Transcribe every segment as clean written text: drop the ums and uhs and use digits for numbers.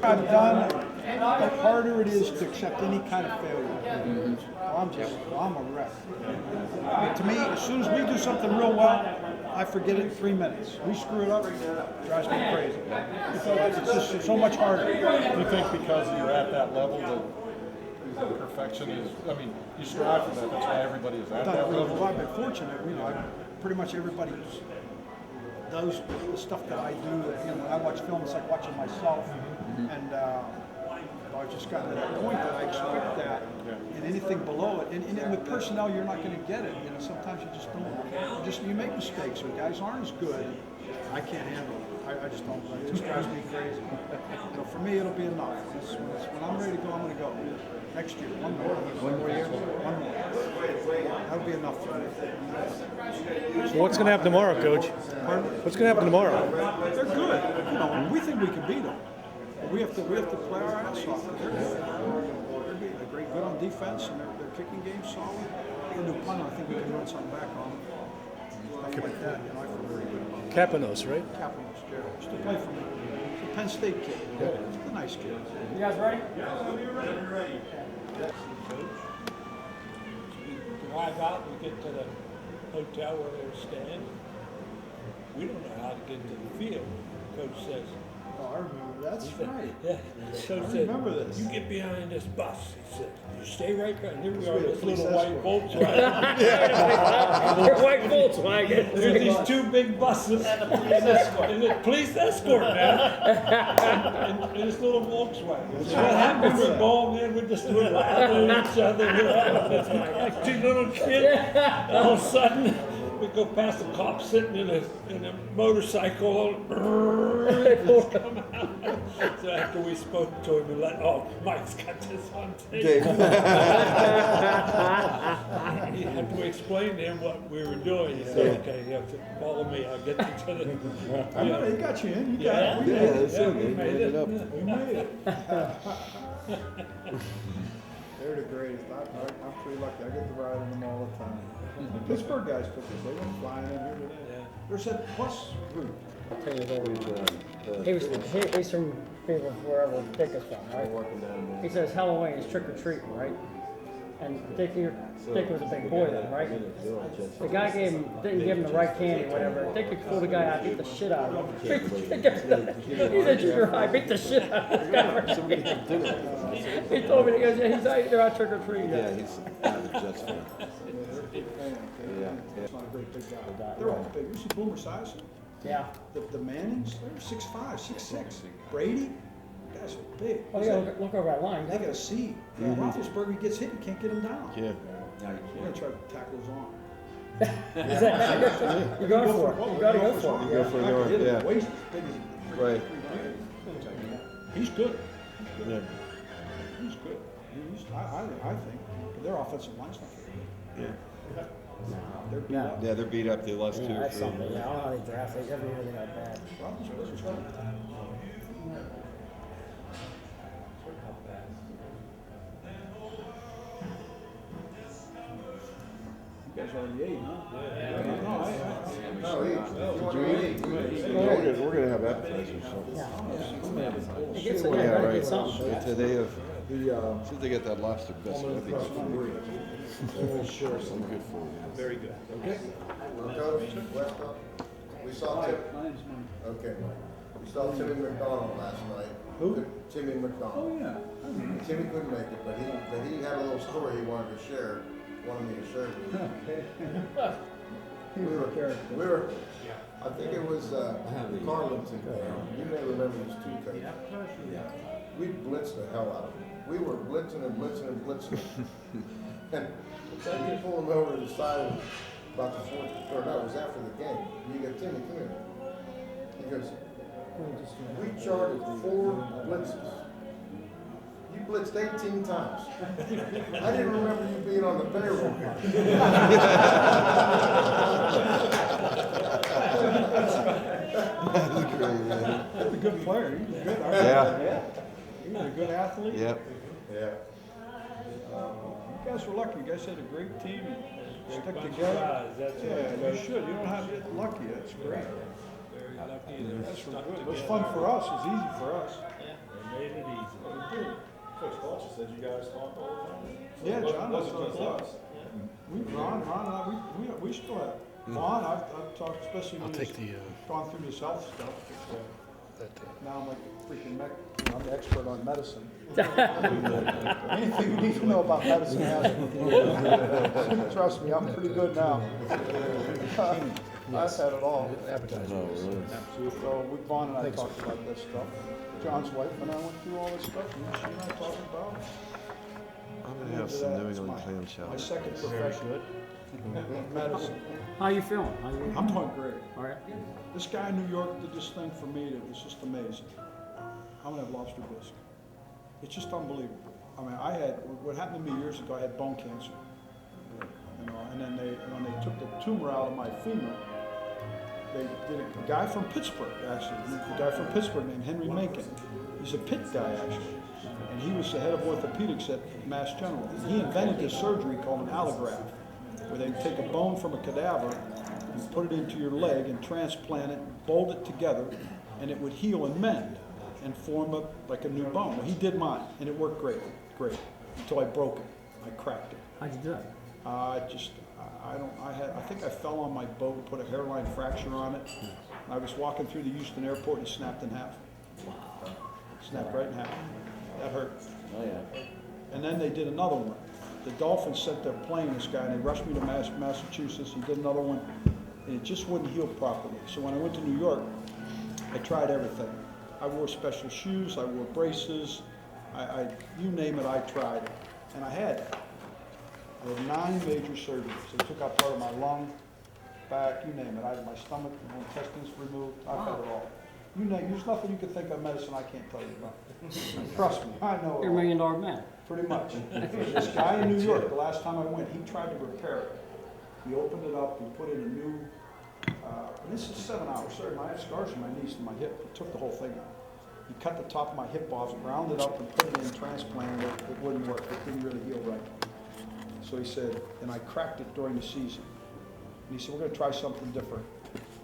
I've done, the harder it is to accept any kind of failure. I'm a wreck. To me, as soon as we do something real well, I forget it in 3 minutes. We screw it up, it drives me crazy. It's just so much harder. Do you think because you're at that level that perfection is, I mean, you strive for that, that's why everybody is at that level? I've been fortunate, pretty much everybody does the stuff that I do. When I watch film, it's like watching myself. And I've just gotten to that point that I expect that, and anything below it. And with personnel, you're not going to get it. Sometimes you just don't. You make mistakes. Or guys aren't as good. I can't handle it. I just don't. It just drives me crazy. So for me, it'll be enough. When I'm ready to go, I'm going to go. Next year, one more year, one more. That'll be enough for me. So what's going to happen tomorrow, Coach? Pardon? What's going to happen tomorrow? They're good. We think we can beat them. But we have to play our ass off. They're good on defense, and their kicking game's solid. A new punter, I think we can run something back on them. Stuff like that, I feel very good about it. Capanos, right? Capanos, Jared. Used to play for me. He's a Penn State kid. He's a nice kid. You guys ready? We're ready. We drive out, we get to the hotel where they're staying. We don't know how to get to the field. Coach says, Oh, I remember. That's right. yeah. Coach said, remember this. you get behind this bus. He said, you stay right there. And here we are, this police little white escort. Volkswagen. White Volkswagen. There's these two big buses. And the police escort. And the police escort, man. and this little Volkswagen. So what happened? We're going, man, we're just laughing at each other. It's like two little kids. All of a sudden, we go past a cop sitting in a motorcycle. They both come out. So after we spoke to him, we let, Mike's got this on tape. After we explained to him what we were doing, he said, okay, you have to follow me, I'll get you to the... I know, he got you in. You got it. We made it. We made it. They're the greatest. I'm pretty lucky. I get to ride in them all the time. The Pittsburgh guys took us. They went flying in here. There's that bus route. He's from wherever Dick is from, right? He says Halloween is trick or treating, right? And Dick was a big boy then, right? The guy didn't give him the right candy or whatever. Dick could pull the guy out, beat the shit out of him. He said, junior high, beat the shit out of this guy. He told me, he goes, yeah, they're out trick or treating. Yeah, he's out of the Jets fan. It's not a great big guy. They're all big. You see Boomer size? Yeah. The Mannings, they're 6'5", 6'6". Brady, guys are big. Oh, yeah, look over that line. They got a seed. Roethlisberger gets hit, you can't get him down. Yeah. We're going to try to tackle his arm. You're going for it. You got to go for it. Go for the arm, Hit him. yeah. Waist as big as Right. He's good. Yeah. He's good. I think. But their offensive line's not very good. Yeah. They're beat up. Yeah, they're beat up. They lost 2 or That's 3. something. Yeah, I don't know how they draft it. Every year they got bad. Roethlisberger's good. You guys already ate, huh? We're gonna have appetizers. So. It gets Yeah, right. something. Today of since they get that lobster biscuit, I think it's some good food. Very good. Okay. Coach, we saw Tim. Okay. We saw Timmy McDonald last night. Who? Timmy McDonald. Oh, yeah. Timmy couldn't make it, but he had a little story he wanted me to share with you. We were, I think it was Carlton. You may remember this too, Coach. We blitzed the hell out of him. We were blitzing and blitzing and blitzing. And so you pull him over to the side about the fourth or no, it was after the game. And you go, Timmy, come here. He goes, we charted 4 blitzes. You blitzed 18 times. I didn't remember you being on the payroll here. That's great, man. He's a good player. He's good. Yeah. He's a good athlete. Yep. Yeah. You guys were lucky. You guys had a great team. Stuck bunch of together. guys, that's Yeah, what you should. You don't have to get lucky. That's great. Very lucky. That's really good. It was fun for us. It was easy for us. made it easy. Coach Welch said you guys talk all the time. Yeah, John Wasn't does just us. Ron and I, we still have. Vaughn, I've talked, especially when he's gone through this health stuff. Now I'm like freaking I'm the expert on medicine. Anything you need to know about medicine, ask me. Trust me, I'm pretty good now. I've had it all. So Vaughn and I talked about this stuff. John's wife and I went through all this stuff, and she and I talked about it. I'm gonna have some New England clam My chowder. second profession, medicine. How you feeling? How you? I'm doing great. All right. This guy in New York did this thing for me that was just amazing. I'm gonna have lobster bisque. It's just unbelievable. I mean, what happened to me years ago, I had bone cancer. You know, and then when they took the tumor out of my femur, they did a guy from Pittsburgh, actually, a guy from Pittsburgh named Henry Macon. He's a Pitt guy, actually. And he was the head of orthopedics at Mass General. And he invented this surgery called an allograft, where they take a bone from a cadaver and put it into your leg and transplant it, bolt it together, and it would heal and mend and form up like a new bone. Well, he did mine, and it worked great, until I broke it. I cracked it. How'd you do it? I think I fell on my boat, put a hairline fracture on it. I was walking through the Houston airport and it snapped in half. Wow. Snapped right in half. That hurt. Oh, yeah. And then they did another one. The Dolphins sent their plane, this guy, and they rushed me to Massachusetts. He did another one, and it just wouldn't heal properly. So when I went to New York, I tried everything. I wore special shoes, I wore braces, you name it, I tried it. And I had 9 major surgeries. They took out part of my lung, back, you name it. I had my stomach, my intestines removed. I've had it all. You name, there's nothing you can think of medicine I can't tell you about. Trust me, I know it You're all. $1 million man. Pretty much. This guy in New York, the last time I went, he tried to repair it. He opened it up, he put in a new, and this is 7 hours. Sorry, I have scars on my knees and my hip. He took the whole thing out. He cut the top of my hip off, ground it up, and put it in, transplanted it. It wouldn't work. It didn't really heal right. So he said, and I cracked it during the season. And he said, we're going to try something different.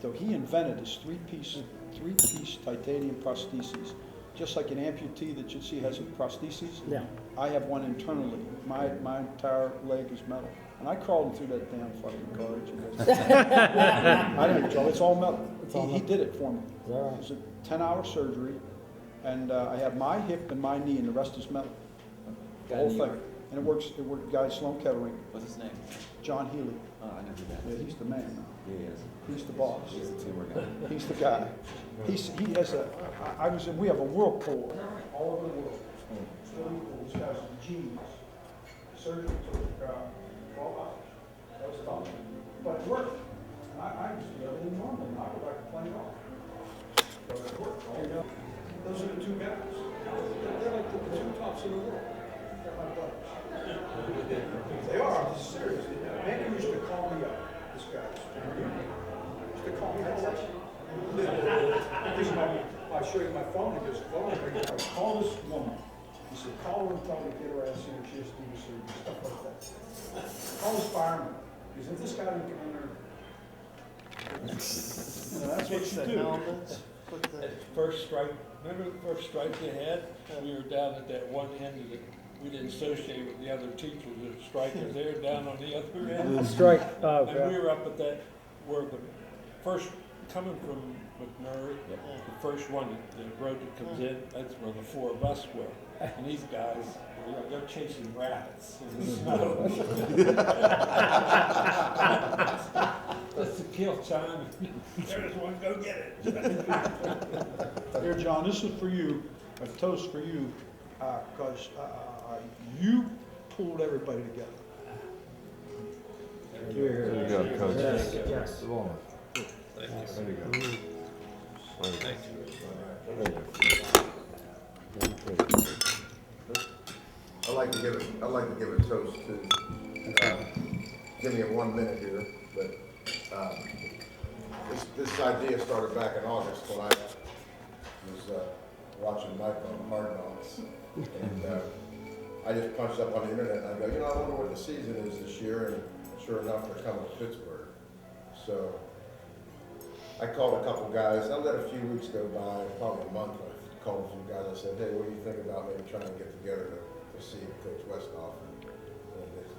So he invented this three-piece titanium prosthesis. Just like an amputee that you see has a prosthesis, Yeah. I have one internally. My entire leg is metal. And I crawled through that damn fucking car. I didn't Joe, it's all metal. He did it for me. It was a 10-hour surgery, and I have my hip and my knee, and the rest is metal. The whole thing. And it works, guy Sloan Kettering. What's his name? John Healy. Oh, I know who that Yeah, is. he's the man now. Yeah, he is. He's the boss. He's the tumor guy. He's the guy. We have a whirlpool all over the world. It's really cool. These guys are genius. Surgery took 12 hours. That was tough. But it worked. And I used to do everything normal. Now I go back to playing golf. But it worked. Those are the 2 guys. They're like the 2 tops in the world. They're my buddies. They are. I'm serious. Manny used to call me up. This guy. Used to call me up. I show you my phone, he goes, call this woman. He said, call her and tell her to get her ass in, she has to do the surgery, stuff like that. Call this fireman. He said, if this guy didn't come in there, that's what you do. First strike, remember the first strike you had? We were down at that one end of it. We didn't associate with the other teachers. The strikers there down on the other end. Strike. Oh, And we were up at that, where the first, coming from McMurray, the first one, the road that comes in, that's where the 4 of us were. And these guys, they're chasing rabbits in the snow. Just to kill time. There's one, go get it. Here, John, this is for you, a toast for you, because you pulled everybody together. There you go, Coach. Yes. Yes. There you go. I'd like to give a toast to, give me a 1 minute here, but, this idea started back in August when I was, watching Mike on Hard Knocks. And, I just punched up on the internet and I go, I wonder what the season is this year, and sure enough, they're coming to Pittsburgh. So, I called a couple guys. I let a few weeks go by, probably a month. I called a few guys, I said, hey, what do you think about maybe trying to get together to see Coach Westhoff? And